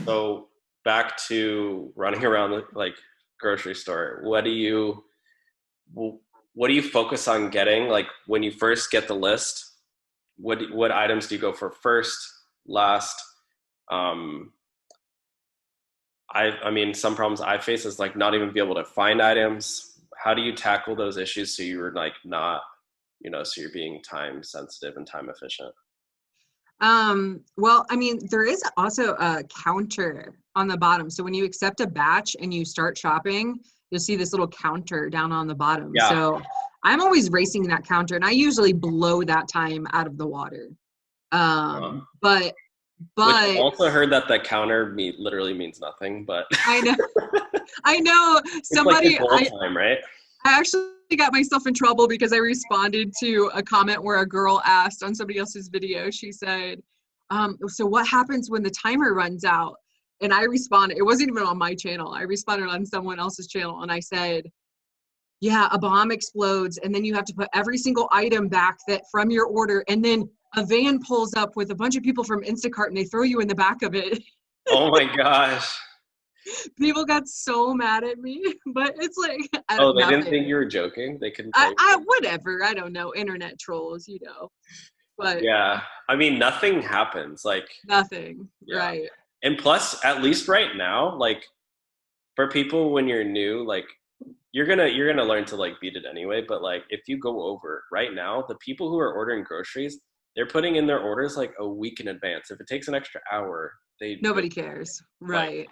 So back to running around the like grocery store. What do you focus on getting? Like when you first get the list, what items do you go for first, last? Um, I mean, some problems I face is like not even be able to find items. How do you tackle those issues so you're like not, so you're being time sensitive and time efficient? Well, I mean, there is also a counter on the bottom. So when you accept a batch and you start shopping, you'll see this little counter down on the bottom. Yeah. So I'm always racing that counter, and I usually blow that time out of the water. Uh, But which I've but also heard that the counter literally means nothing, but I know I know it's like the somebody goal time, right? I actually got myself in trouble because I responded to a comment where a girl asked on somebody else's video. She said, so what happens when the timer runs out? And I responded, it wasn't even on my channel. I responded on someone else's channel, and I said, yeah, a bomb explodes, and then you have to put every single item back that from your order, and then a van pulls up with a bunch of people from Instacart and they throw you in the back of it. Oh my gosh. People got so mad at me, but it's like Oh, they didn't think nothing. you were joking? They couldn't tell I you? whatever. I don't know. Internet trolls, but Yeah. I mean, nothing happens. Like, nothing. yeah. Right. And plus, at least right now, like for people when you're new, like you're gonna learn to like beat it anyway. But like if you go over right now, the people who are ordering groceries, they're putting in their orders like a week in advance. If it takes an extra hour, they Nobody cares. like Right.